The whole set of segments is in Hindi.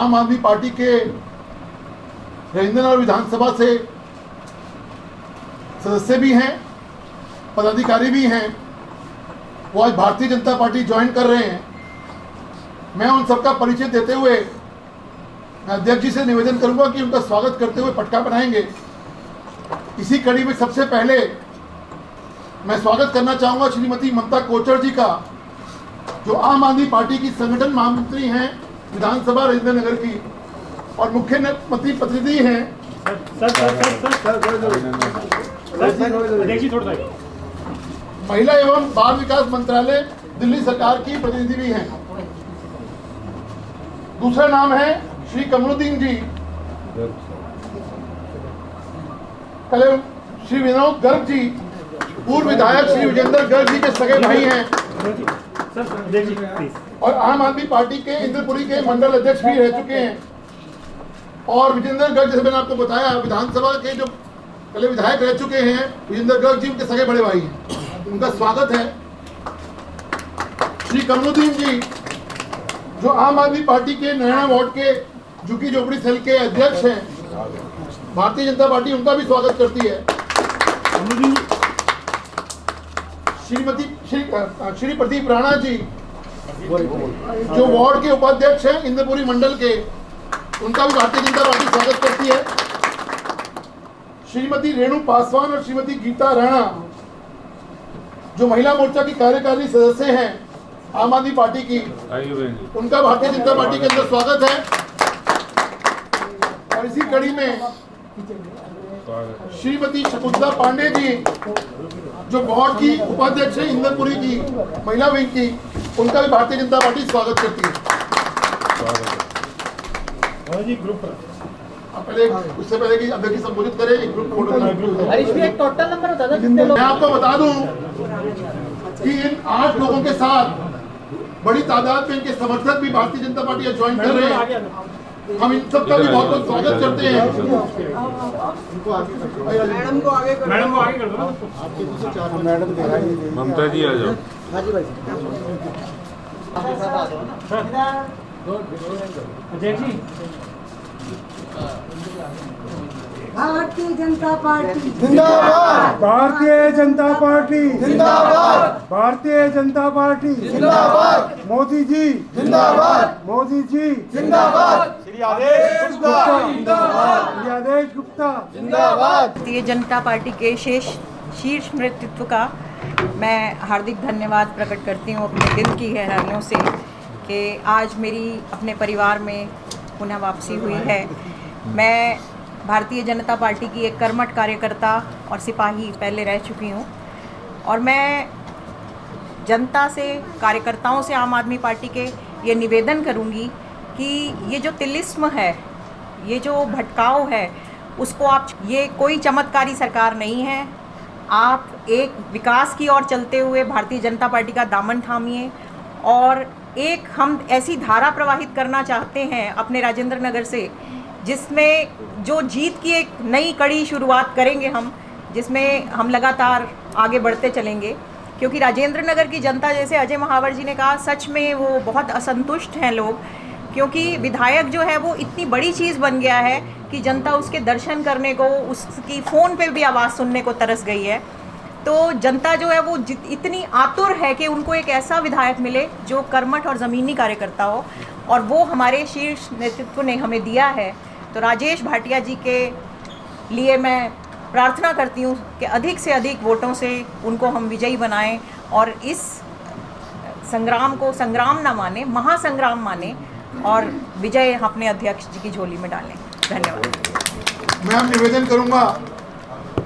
आम आदमी पार्टी के राजेंद्रनगर विधानसभा से सदस्य भी हैं, पदाधिकारी भी हैं, वो आज भारतीय जनता पार्टी ज्वाइन कर रहे हैं। मैं उन सबका परिचय देते हुए अध्यक्ष जी से निवेदन करूंगा कि उनका स्वागत करते हुए पटका बनाएंगे। इसी कड़ी में सबसे पहले मैं स्वागत करना चाहूंगा श्रीमती ममता कोचर जी का, जो आम आदमी पार्टी की संगठन महामंत्री हैं विधानसभा राजेंद्रनगर की और मुख्यमंत्री प्रतिनिधि हैं। महिला एवं बाल विकास मंत्रालय दिल्ली सरकार की प्रतिनिधि भी हैं। दूसरा नाम है श्री कमरुद्दीन जी, श्री विनोद गर्ग जी, पूर्व विधायक श्री विजेंद्र गर्ग जी के सगे भाई हैं और आम आदमी पार्टी के इंद्रपुरी के मंडल अध्यक्ष भी रह चुके हैं। और विजेंद्र गर्ग, जैसे मैंने आपको बताया, विधानसभा के जो पहले विधायक रह चुके हैं, विजेंद्र गर्ग जी उनके सगे बड़े भाई हैं, उनका स्वागत है। श्री कमरुद्दीन जी, जो आम आदमी पार्टी के नैना वार्ड के झुग्गी झोपड़ी सेल के अध्यक्ष हैं, भारतीय जनता पार्टी उनका भी स्वागत करती है। श्री प्रदीप राणा जी, जो वार्ड के उपाध्यक्ष हैं इंद्रपुरी मंडल के, उनका भी भारतीय जनता पार्टी स्वागत करती है। श्रीमती रेणु पासवान और श्रीमती गीता राणा, जो महिला मोर्चा की कार्यकारी सदस्य हैं आम आदमी पार्टी की, उनका भारतीय जनता पार्टी के अंदर स्वागत है। और इसी कड़ी में श्रीमती शकुंतला पांडे जी, जो वार्ड की उपाध्यक्ष है इंद्रपुरी की महिला विंग की, उनका भी भारतीय जनता पार्टी स्वागत करती है। पहले उससे पहले कि अध्यक्ष संबोधित करें, एक ग्रुप फोटो टोटल नंबर बता दो। मैं आपको बता दूं कि इन 8 लोगों के साथ बड़ी तादाद में इनके समर्थक भी भारतीय जनता पार्टी ज्वाइन कर रहे हैं। हम इन सबका भी बहुत बहुत स्वागत करते हैं। मैडम को आगे कर दो। ममता जी आ जाओ। भारतीय जनता पार्टी जिंदाबाद, भारतीय जनता पार्टी जिंदाबाद, भारतीय जनता पार्टी जिंदाबाद, मोदी जी जिंदाबाद, मोदी जी जिंदाबाद, श्री आदेश गुप्ता जिंदाबाद, श्री आदेश गुप्ता जिंदाबाद। भारतीय जनता पार्टी के शीर्ष नेतृत्व का मैं हार्दिक धन्यवाद प्रकट करती हूँ अपने दिल की गहराइयों से कि आज मेरी अपने परिवार में पुनः वापसी हुई है। मैं भारतीय जनता पार्टी की एक कर्मठ कार्यकर्ता और सिपाही पहले रह चुकी हूँ और मैं जनता से, कार्यकर्ताओं से आम आदमी पार्टी के ये निवेदन करूँगी कि ये जो तिलिस्म है, ये जो भटकाव है, उसको आप, ये कोई चमत्कारी सरकार नहीं है। आप एक विकास की ओर चलते हुए भारतीय जनता पार्टी का दामन थामिए और एक हम ऐसी धारा प्रवाहित करना चाहते हैं अपने राजेंद्र नगर से, जिसमें जो जीत की एक नई कड़ी शुरुआत करेंगे हम, जिसमें हम लगातार आगे बढ़ते चलेंगे। क्योंकि राजेंद्र नगर की जनता, जैसे अजय महावर जी ने कहा, सच में वो बहुत असंतुष्ट हैं लोग, क्योंकि विधायक जो है वो इतनी बड़ी चीज़ बन गया है कि जनता उसके दर्शन करने को, उसकी फ़ोन पे भी आवाज़ सुनने को तरस गई है। तो जनता जो है वो इतनी आतुर है कि उनको एक ऐसा विधायक मिले जो कर्मठ और ज़मीनी कार्यकर्ता हो, और वो हमारे शीर्ष नेतृत्व ने हमें दिया है। तो राजेश भाटिया जी के लिए मैं प्रार्थना करती हूँ कि अधिक से अधिक वोटों से उनको हम विजयी बनाएं और इस संग्राम को संग्राम ना माने, महासंग्राम माने और विजय अपने अध्यक्ष जी की झोली में डालें। धन्यवाद। मैं निवेदन करूंगा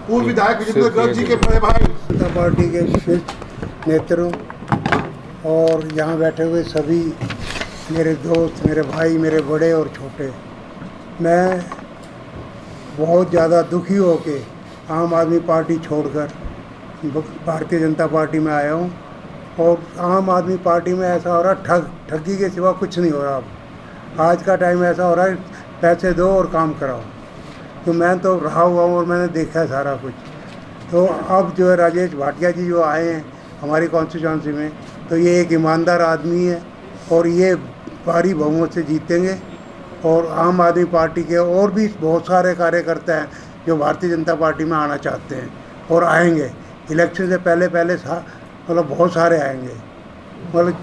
पूर्व विधायक विजेंद्र गर्ग जी के बड़े भाई, जनता पार्टी के शीर्ष नेतृत्व और यहाँ बैठे हुए सभी मेरे दोस्त, मेरे भाई, मेरे बड़े और छोटे, मैं बहुत ज़्यादा दुखी होके आम आदमी पार्टी छोड़कर भारतीय जनता पार्टी में आया हूँ। और आम आदमी पार्टी में ऐसा हो रहा, ठगी के सिवा कुछ नहीं हो रहा। अब आज का टाइम ऐसा हो रहा है, पैसे दो और काम कराओ। तो मैं तो रहा हुआ हूँ और मैंने देखा है सारा कुछ। तो अब जो है राजेश भाटिया जी जो आए हैं हमारी कॉन्स्टिट्यूंसी में, तो ये एक ईमानदार आदमी है और ये भारी बहुमत से जीतेंगे और आम आदमी पार्टी के और भी बहुत सारे कार्यकर्ता हैं जो भारतीय जनता पार्टी में आना चाहते हैं और आएंगे। इलेक्शन से पहले मतलब बहुत सारे आएंगे। मतलब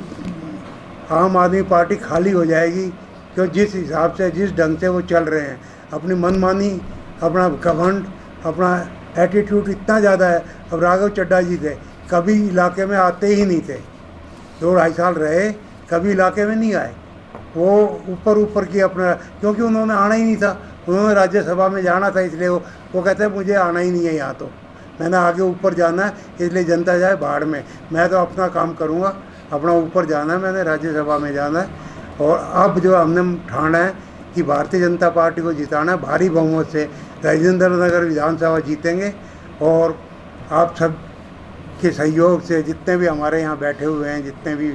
आम आदमी पार्टी खाली हो जाएगी, क्यों जिस हिसाब से जिस ढंग से वो चल रहे हैं, अपनी मनमानी, अपना घमंड, अपना एटीट्यूड इतना ज़्यादा है। अब राघव चड्ढा जी थे, कभी इलाके में आते ही नहीं थे, 2-2.5 साल रहे, कभी इलाके में नहीं आए। वो ऊपर की अपना, क्योंकि उन्होंने आना ही नहीं था, उन्होंने राज्यसभा में जाना था, इसलिए वो कहते हैं मुझे आना ही नहीं है यहाँ, तो मैंने आगे ऊपर जाना है, इसलिए जनता जाए बाढ़ में, मैं तो अपना काम करूँगा, अपना ऊपर जाना है, मैंने राज्यसभा में जाना है। और अब जो हमने ठाना है कि भारतीय जनता पार्टी को जिताना है, भारी बहुमत से राजेंद्र नगर विधानसभा जीतेंगे। और आप सब के सहयोग से जितने भी हमारे यहाँ बैठे हुए हैं, जितने भी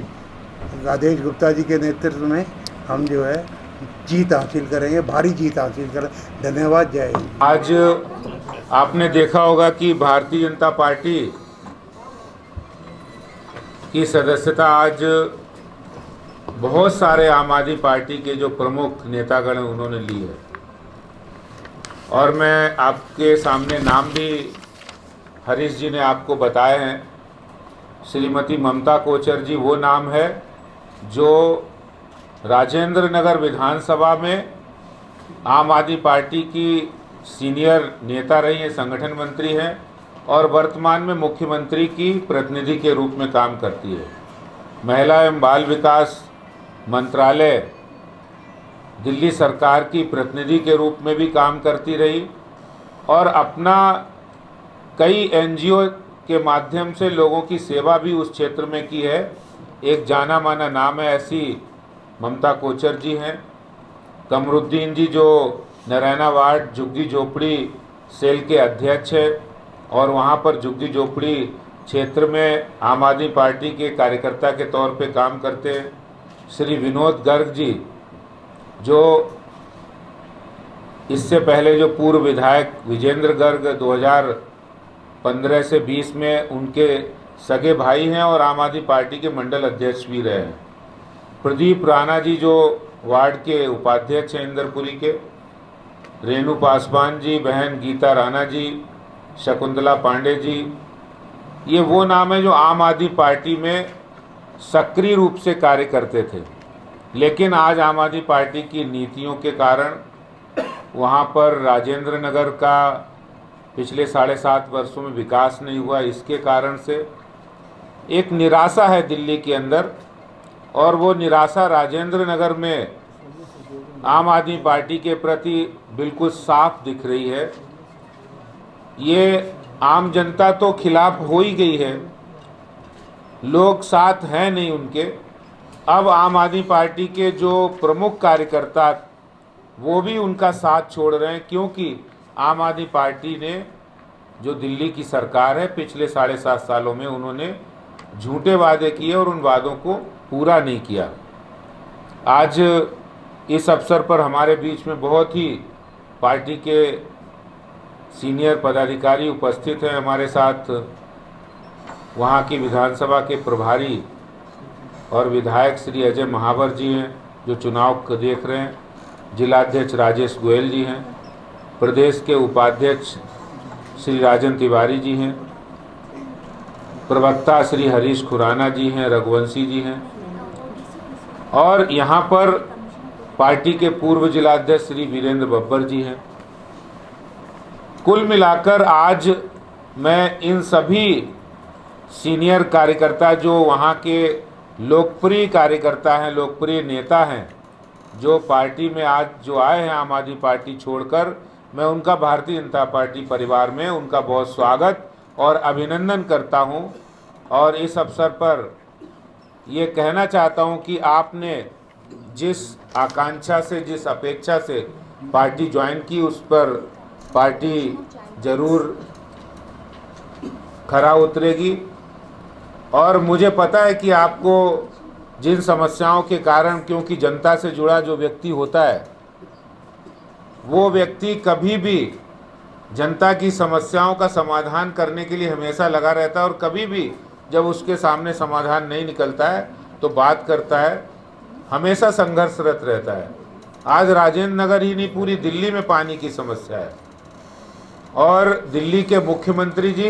राधेश गुप्ता जी के नेतृत्व में हम जो है जीत हासिल करेंगे, भारी जीत हासिल करें। धन्यवाद, जय हिंद। आज आपने देखा होगा कि भारतीय जनता पार्टी की सदस्यता आज बहुत सारे आम आदमी पार्टी के जो प्रमुख नेतागण हैं उन्होंने ली है। और मैं आपके सामने नाम भी हरीश जी ने आपको बताए हैं। श्रीमती ममता कोचर जी वो नाम है जो राजेंद्र नगर विधानसभा में आम आदमी पार्टी की सीनियर नेता रही हैं, संगठन मंत्री हैं और वर्तमान में मुख्यमंत्री की प्रतिनिधि के रूप में काम करती है। महिला एवं बाल विकास मंत्रालय दिल्ली सरकार की प्रतिनिधि के रूप में भी काम करती रही और अपना कई एनजीओ के माध्यम से लोगों की सेवा भी उस क्षेत्र में की है। एक जाना माना नाम है, ऐसी ममता कोचर जी हैं। कमरुद्दीन जी जो नरैना वार्ड झुग्गी झोपड़ी सेल के अध्यक्ष है और वहाँ पर झुग्गी झोपड़ी क्षेत्र में आम आदमी पार्टी के कार्यकर्ता के तौर पे काम करते हैं। श्री विनोद गर्ग जी जो इससे पहले जो पूर्व विधायक विजेंद्र गर्ग 2015 से 20 में उनके सगे भाई हैं और आम आदमी पार्टी के मंडल अध्यक्ष भी रहे हैं। प्रदीप राणा जी जो वार्ड के उपाध्यक्ष हैं इंदरपुरी के। रेणु पासवान जी, बहन गीता राणा जी, शकुंतला पांडे जी, ये वो नाम है जो आम आदमी पार्टी में सक्रिय रूप से कार्य करते थे। लेकिन आज आम आदमी पार्टी की नीतियों के कारण वहाँ पर राजेंद्र नगर का पिछले 7.5 वर्षों में विकास नहीं हुआ। इसके कारण से एक निराशा है दिल्ली के अंदर और वो निराशा राजेंद्र नगर में आम आदमी पार्टी के प्रति बिल्कुल साफ दिख रही है। ये आम जनता तो खिलाफ हो ही गई है, लोग साथ हैं नहीं उनके। अब आम आदमी पार्टी के जो प्रमुख कार्यकर्ता वो भी उनका साथ छोड़ रहे हैं, क्योंकि आम आदमी पार्टी ने जो दिल्ली की सरकार है पिछले 7.5 सालों में उन्होंने झूठे वादे किए और उन वादों को पूरा नहीं किया। आज इस अवसर पर हमारे बीच में बहुत ही पार्टी के सीनियर पदाधिकारी उपस्थित हैं। हमारे साथ वहाँ की विधानसभा के प्रभारी और विधायक श्री अजय महावर जी हैं जो चुनाव को देख रहे हैं। जिलाध्यक्ष राजेश गोयल जी हैं। प्रदेश के उपाध्यक्ष श्री राजन तिवारी जी हैं। प्रवक्ता श्री हरीश खुराना जी हैं, रघुवंशी जी हैं और यहाँ पर पार्टी के पूर्व जिलाध्यक्ष श्री वीरेंद्र बब्बर जी हैं। कुल मिलाकर आज मैं इन सभी सीनियर कार्यकर्ता जो वहाँ के लोकप्रिय कार्यकर्ता हैं, लोकप्रिय नेता हैं, जो पार्टी में आज जो आए हैं आम आदमी पार्टी छोड़कर, मैं उनका भारतीय जनता पार्टी परिवार में उनका बहुत स्वागत और अभिनंदन करता हूं। और इस अवसर पर ये कहना चाहता हूं कि आपने जिस आकांक्षा से, जिस अपेक्षा से पार्टी ज्वाइन की, उस पर पार्टी जरूर खरा उतरेगी। और मुझे पता है कि आपको जिन समस्याओं के कारण, क्योंकि जनता से जुड़ा जो व्यक्ति होता है वो व्यक्ति कभी भी जनता की समस्याओं का समाधान करने के लिए हमेशा लगा रहता है और कभी भी जब उसके सामने समाधान नहीं निकलता है तो बात करता है, हमेशा संघर्षरत रहता है। आज राजेंद्र नगर ही नहीं, पूरी दिल्ली में पानी की समस्या है। और दिल्ली के मुख्यमंत्री जी,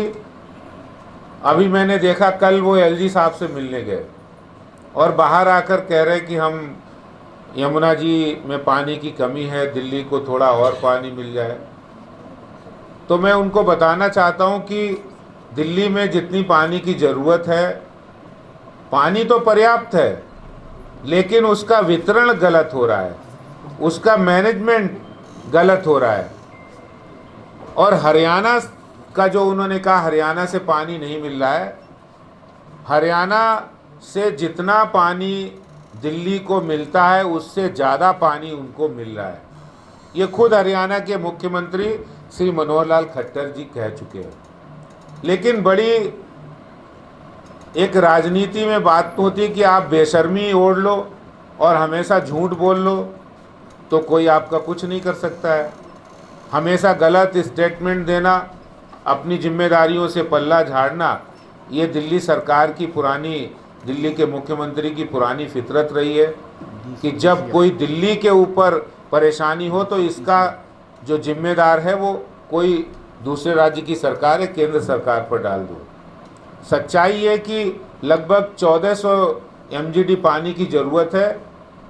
अभी मैंने देखा कल वो एलजी साहब से मिलने गए और बाहर आकर कह रहे कि हम यमुना जी में पानी की कमी है, दिल्ली को थोड़ा और पानी मिल जाए। तो मैं उनको बताना चाहता हूं कि दिल्ली में जितनी पानी की ज़रूरत है, पानी तो पर्याप्त है, लेकिन उसका वितरण गलत हो रहा है, उसका मैनेजमेंट गलत हो रहा है। और हरियाणा का जो उन्होंने कहा हरियाणा से पानी नहीं मिल रहा है, हरियाणा से जितना पानी दिल्ली को मिलता है उससे ज़्यादा पानी उनको मिल रहा है। ये खुद हरियाणा के मुख्यमंत्री श्री मनोहर लाल खट्टर जी कह चुके हैं। लेकिन बड़ी एक राजनीति में बात होती कि आप बेशर्मी ओढ़ लो और हमेशा झूठ बोल लो तो कोई आपका कुछ नहीं कर सकता है। हमेशा गलत स्टेटमेंट देना, अपनी जिम्मेदारियों से पल्ला झाड़ना, ये दिल्ली सरकार की पुरानी, दिल्ली के मुख्यमंत्री की पुरानी फितरत रही है कि जब कोई दिल्ली के ऊपर परेशानी हो तो इसका जो जिम्मेदार है वो कोई दूसरे राज्य की सरकार है, केंद्र सरकार पर डाल दो। सच्चाई है कि लगभग 1400 MGD पानी की ज़रूरत है,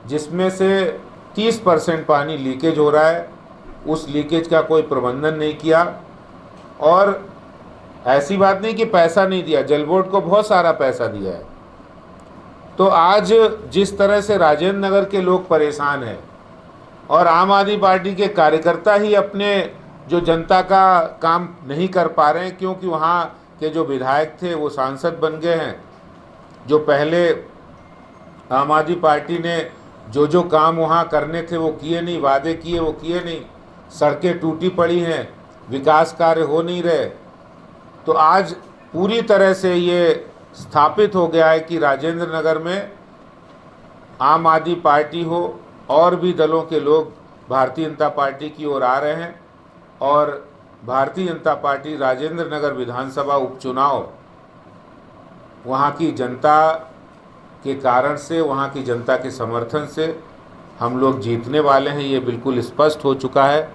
जिसमें से 30% पानी लीकेज हो रहा है। उस लीकेज का कोई प्रबंधन नहीं किया। और ऐसी बात नहीं कि पैसा नहीं दिया, जल बोर्ड को बहुत सारा पैसा दिया है। तो आज जिस तरह से राजेंद्र नगर के लोग परेशान हैं और आम आदमी पार्टी के कार्यकर्ता ही अपने जो जनता का काम नहीं कर पा रहे हैं, क्योंकि वहाँ के जो विधायक थे वो सांसद बन गए हैं। जो पहले आम आदमी पार्टी ने जो काम वहाँ करने थे वो किए नहीं, वादे किए वो किए नहीं, सड़कें टूटी पड़ी हैं, विकास कार्य हो नहीं रहे। तो आज पूरी तरह से ये स्थापित हो गया है कि राजेंद्र नगर में आम आदमी पार्टी हो और भी दलों के लोग भारतीय जनता पार्टी की ओर आ रहे हैं। और भारतीय जनता पार्टी राजेंद्र नगर विधानसभा उपचुनाव वहाँ की जनता के कारण से, वहाँ की जनता के समर्थन से हम लोग जीतने वाले हैं, ये बिल्कुल स्पष्ट हो चुका है।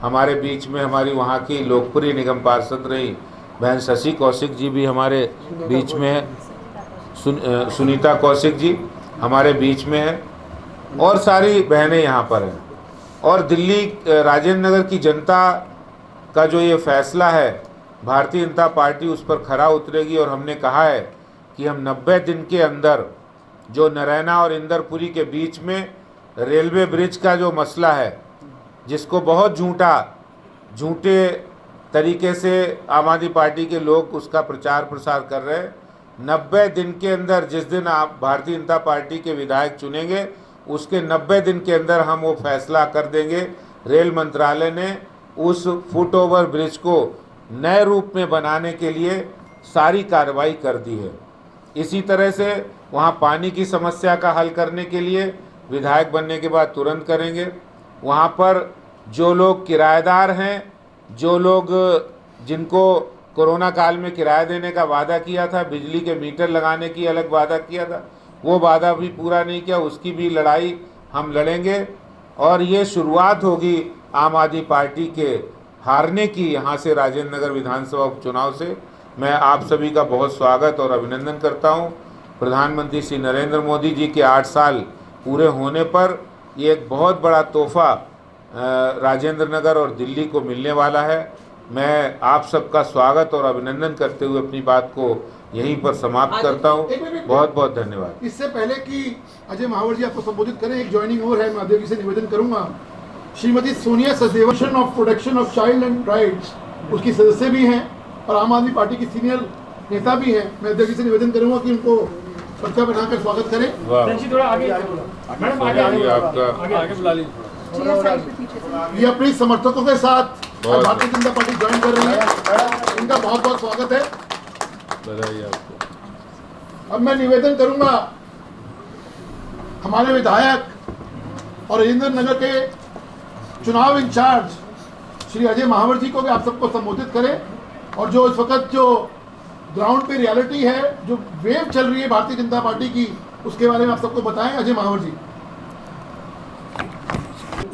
हमारे बीच में हमारी वहाँ की लोकप्रिय निगम पार्षद रही बहन शशि कौशिक जी भी हमारे बीच में है, सुनीता कौशिक जी हमारे बीच में है, और सारी बहनें यहाँ पर हैं। और दिल्ली राजेंद्र नगर की जनता का जो ये फैसला है, भारतीय जनता पार्टी उस पर खरा उतरेगी। और हमने कहा है कि हम 90 दिन के अंदर जो नरैना और इंदरपुरी के बीच में रेलवे ब्रिज का जो मसला है, जिसको बहुत झूठे तरीके से आम आदमी पार्टी के लोग उसका प्रचार प्रसार कर रहे हैं, 90 दिन के अंदर, जिस दिन आप भारतीय जनता पार्टी के विधायक चुनेंगे उसके 90 दिन के अंदर हम वो फैसला कर देंगे। रेल मंत्रालय ने उस फुट ओवर ब्रिज को नए रूप में बनाने के लिए सारी कार्रवाई कर दी है। इसी तरह से वहाँ पानी की समस्या का हल करने के लिए विधायक बनने के बाद तुरंत करेंगे। वहाँ पर जो लोग किराएदार हैं, जो लोग जिनको कोरोना काल में किराया देने का वादा किया था, बिजली के मीटर लगाने की अलग वादा किया था, वो वादा भी पूरा नहीं किया, उसकी भी लड़ाई हम लड़ेंगे। और ये शुरुआत होगी आम आदमी पार्टी के हारने की यहाँ से राजेंद्र नगर विधानसभा उपचुनाव से। मैं आप सभी का बहुत स्वागत और अभिनंदन करता हूँ। प्रधानमंत्री श्री नरेंद्र मोदी जी के 8 साल पूरे होने पर ये एक बहुत बड़ा तोहफा राजेंद्र नगर और दिल्ली को मिलने वाला है। मैं आप सबका स्वागत और अभिनंदन करते हुए अपनी बात को यहीं पर समाप्त करता हूँ। बहुत बहुत धन्यवाद। इससे पहले कि अजय महावर जी आपको संबोधित करें, एक ज्वाइनिंग और है, मैं अध्यक्ष जी से निवेदन करूंगा। Shrimati Sonia Sachdev of protection of child and rights उसकी सदस्य भी हैं और आम आदमी पार्टी की सीनियर नेता भी हैं। मैं अध्यक्ष जी से निवेदन करूंगा कि उनको पर्चा बनाकर स्वागत करें। थोड़ा आगे मैडम, आगे बुला लीजिए। ये अपने समर्थकों के साथ भारतीय जनता पार्टी ज्वाइन कर रही है, इनका बहुत बहुत स्वागत है। बधाई आपको। अब मैं निवेदन करूंगा हमारे विधायक और राजेंद्र नगर के चुनाव इंचार्ज श्री अजय महावर जी को भी आप सबको संबोधित करें, और जो इस वक्त जो ग्राउंड पे रियलिटी है, जो वेव चल रही है भारतीय जनता पार्टी की, उसके बारे में आप सबको बताएं। अजय महावर जी।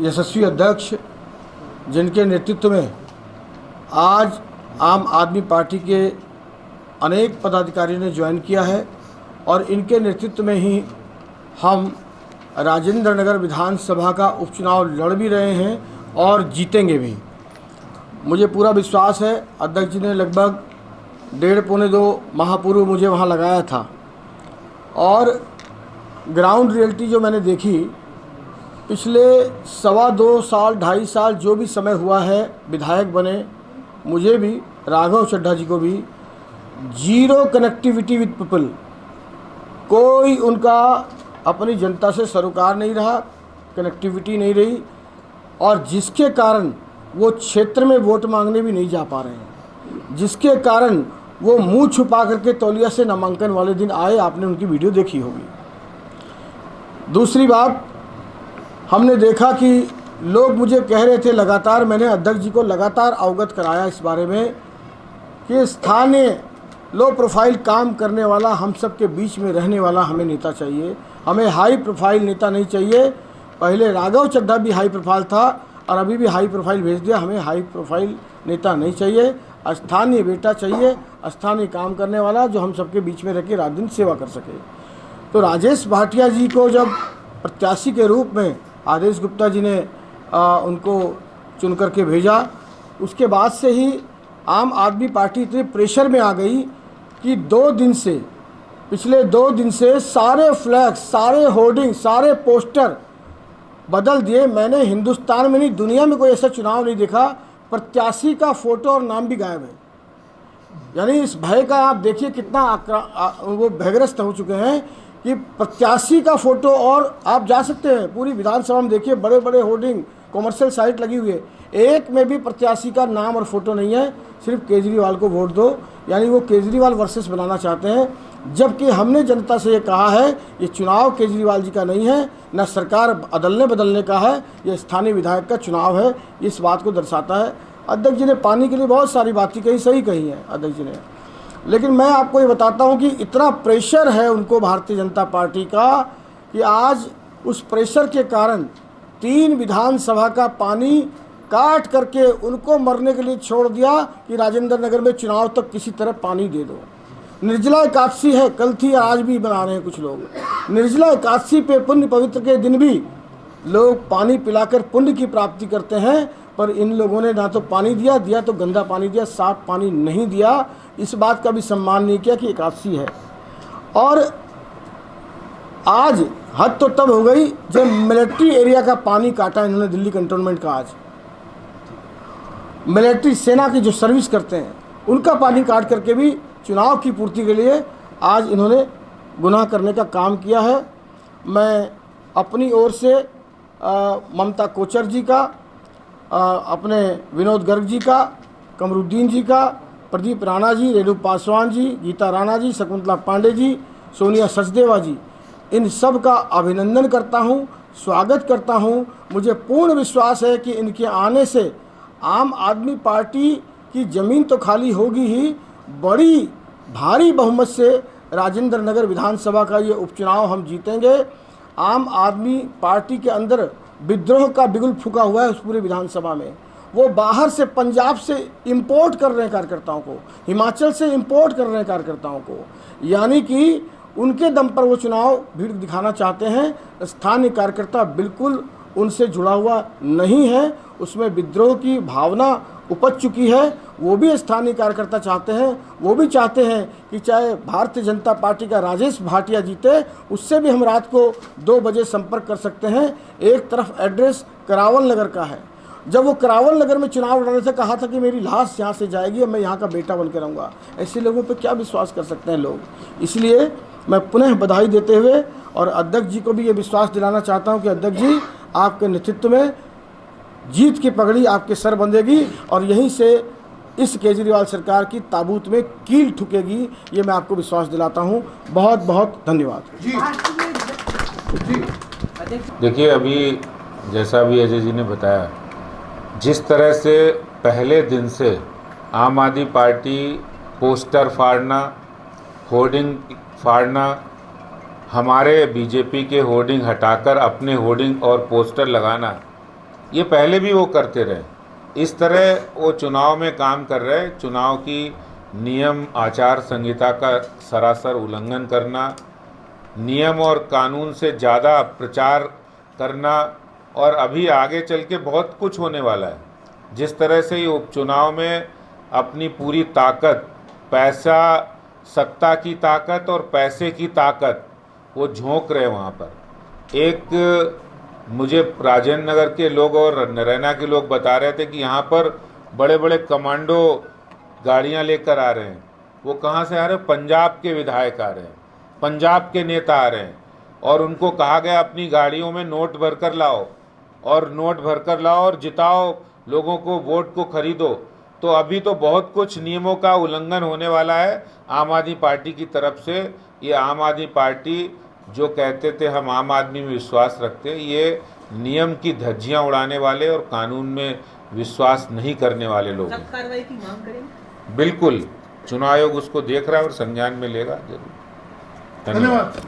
यशस्वी अध्यक्ष जिनके नेतृत्व में आज आम आदमी पार्टी के अनेक पदाधिकारियों ने ज्वाइन किया है और इनके नेतृत्व में ही हम राजेंद्र नगर विधानसभा का उपचुनाव लड़ भी रहे हैं और जीतेंगे भी। मुझे पूरा विश्वास है, अध्यक्ष जी ने लगभग 1.5-2 माह पूर्व मुझे वहाँ लगाया था और ग्राउंड रियलिटी जो मैंने देखी, पिछले 2.25 साल 2.5 साल जो भी समय हुआ है विधायक बने, मुझे भी राघव चड्ढा जी को भी, जीरो कनेक्टिविटी विद पीपल, कोई उनका अपनी जनता से सरोकार नहीं रहा, कनेक्टिविटी नहीं रही और जिसके कारण वो क्षेत्र में वोट मांगने भी नहीं जा पा रहे हैं, जिसके कारण वो मुंह छुपा करके तौलिया से नामांकन वाले दिन आए। आपने उनकी वीडियो देखी होगी। दूसरी बात, हमने देखा कि लोग मुझे कह रहे थे, लगातार मैंने अध्यक्ष जी को लगातार अवगत कराया इस बारे में कि स्थानीय लो प्रोफाइल काम करने वाला, हम सब के बीच में रहने वाला हमें नेता चाहिए, हमें हाई प्रोफाइल नेता नहीं चाहिए। पहले राघव चड्ढा भी हाई प्रोफाइल था और अभी भी हाई प्रोफाइल भेज दिया, हमें हाई प्रोफाइल नेता नहीं चाहिए, स्थानीय बेटा चाहिए, स्थानीय काम करने वाला जो हम सबके बीच में रह के रात दिन सेवा कर सके। तो राजेश भाटिया जी को जब प्रत्याशी के रूप में आदेश गुप्ता जी ने उनको चुन करके भेजा, उसके बाद से ही आम आदमी पार्टी इतने प्रेशर में आ गई कि पिछले 2 दिन से सारे फ्लैक्स, सारे होर्डिंग, सारे पोस्टर बदल दिए। मैंने हिंदुस्तान में नहीं, दुनिया में कोई ऐसा चुनाव नहीं देखा, प्रत्याशी का फोटो और नाम भी गायब है। यानी इस भय का आप देखिए कितना वो भयग्रस्त हो चुके हैं कि प्रत्याशी का फोटो, और आप जा सकते हैं पूरी विधानसभा में देखिए, बड़े बड़े होर्डिंग, कॉमर्शियल साइट लगी हुई है, एक में भी प्रत्याशी का नाम और फोटो नहीं है, सिर्फ केजरीवाल को वोट दो। यानी वो केजरीवाल वर्सेस बनाना चाहते हैं, जबकि हमने जनता से ये कहा है ये चुनाव केजरीवाल जी का नहीं है, न सरकार बदलने का है, ये स्थानीय विधायक का चुनाव है। इस बात को दर्शाता है। अध्यक्ष जी ने पानी के लिए बहुत सारी बातें कही, सही कही है अध्यक्ष जी ने, लेकिन मैं आपको ये बताता हूँ कि इतना प्रेशर है उनको भारतीय जनता पार्टी का कि आज उस प्रेशर के कारण 3 विधानसभा का पानी काट करके उनको मरने के लिए छोड़ दिया कि राजेंद्र नगर में चुनाव तक किसी तरह पानी दे दो। निर्जला एकादशी है, कल थी, आज भी बना रहे हैं कुछ लोग। निर्जला एकादशी पे, पुण्य पवित्र के दिन भी लोग पानी पिलाकर पुण्य की प्राप्ति करते हैं, पर इन लोगों ने ना तो पानी दिया तो गंदा पानी दिया, साफ पानी नहीं दिया। इस बात का भी सम्मान नहीं किया कि एकादशी है। और आज हद तो तब हो गई जब मिलिट्री एरिया का पानी काटा इन्होंने, दिल्ली कंटोनमेंट का। आज मिलिट्री सेना की जो सर्विस करते हैं उनका पानी काट करके भी चुनाव की पूर्ति के लिए आज इन्होंने गुनाह करने का काम किया है। मैं अपनी ओर से ममता कोचर जी का, अपने विनोद गर्ग जी का, कमरुद्दीन जी का, प्रदीप राणा जी, रेणु पासवान जी, गीता राणा जी, शकुंतला पांडे जी, सोनिया सचदेवा जी, इन सब का अभिनंदन करता हूं, स्वागत करता हूं। मुझे पूर्ण विश्वास है कि इनके आने से आम आदमी पार्टी की ज़मीन तो खाली होगी ही, बड़ी भारी बहुमत से राजेंद्र नगर विधानसभा का ये उपचुनाव हम जीतेंगे। आम आदमी पार्टी के अंदर विद्रोह का बिगुल फूका हुआ है उस पूरे विधानसभा में। वो बाहर से, पंजाब से इंपोर्ट कर रहे हैं कार्यकर्ताओं को, हिमाचल से इंपोर्ट कर रहे हैं कार्यकर्ताओं को, यानी कि उनके दम पर वो चुनाव भीड़ दिखाना चाहते हैं। स्थानीय कार्यकर्ता बिल्कुल उनसे जुड़ा हुआ नहीं है, उसमें विद्रोह की भावना उपज चुकी है। वो भी स्थानीय कार्यकर्ता चाहते हैं, वो भी चाहते हैं कि चाहे भारतीय जनता पार्टी का राजेश भाटिया जीते, उससे भी हम रात को 2 बजे संपर्क कर सकते हैं। एक तरफ एड्रेस करावल नगर का है, जब वो करावल नगर में चुनाव लड़ने से कहा था कि मेरी लाश यहाँ से जाएगी और मैं यहाँ का बेटा बन के रहूँगा, ऐसे लोगों पर क्या विश्वास कर सकते हैं लोग। इसलिए मैं पुनः बधाई देते हुए और अध्यक्ष जी को भी ये विश्वास दिलाना चाहता हूँ कि अध्यक्ष जी, आपके नेतृत्व में जीत की पगड़ी आपके सर बंधेगी और यहीं से इस केजरीवाल सरकार की ताबूत में कील ठुकेगी, ये मैं आपको विश्वास दिलाता हूँ। बहुत बहुत धन्यवाद। देखिए, अभी जैसा भी अजय जी ने बताया, जिस तरह से पहले दिन से आम आदमी पार्टी पोस्टर फाड़ना, होर्डिंग फाड़ना, हमारे बीजेपी के होर्डिंग हटाकर अपने होर्डिंग और पोस्टर लगाना, ये पहले भी वो करते रहे। इस तरह वो चुनाव में काम कर रहे, चुनाव की नियम आचार संहिता का सरासर उल्लंघन करना, नियम और कानून से ज़्यादा प्रचार करना, और अभी आगे चल के बहुत कुछ होने वाला है। जिस तरह से ये उपचुनाव में अपनी पूरी ताकत, पैसा, सत्ता की ताकत और पैसे की ताकत वो झोंक रहे वहाँ पर। एक मुझे राजेंद्र नगर के लोग और नरैना के लोग बता रहे थे कि यहाँ पर बड़े बड़े कमांडो गाड़ियाँ लेकर आ रहे हैं। वो कहाँ से आ रहे हैं? पंजाब के विधायक आ रहे हैं, पंजाब के नेता आ रहे हैं, और उनको कहा गया अपनी गाड़ियों में नोट भरकर लाओ, और नोट भरकर लाओ और जिताओ, लोगों को वोट को खरीदो। तो अभी तो बहुत कुछ नियमों का उल्लंघन होने वाला है आम आदमी पार्टी की तरफ से। ये आम आदमी पार्टी जो कहते थे हम आम आदमी में विश्वास रखते हैं, ये नियम की धज्जियां उड़ाने वाले और कानून में विश्वास नहीं करने वाले लोग हैं। कार्रवाई की मांग करेंगे? बिल्कुल, चुनाव आयोग उसको देख रहा है और संज्ञान में लेगा जरूर। धन्यवाद।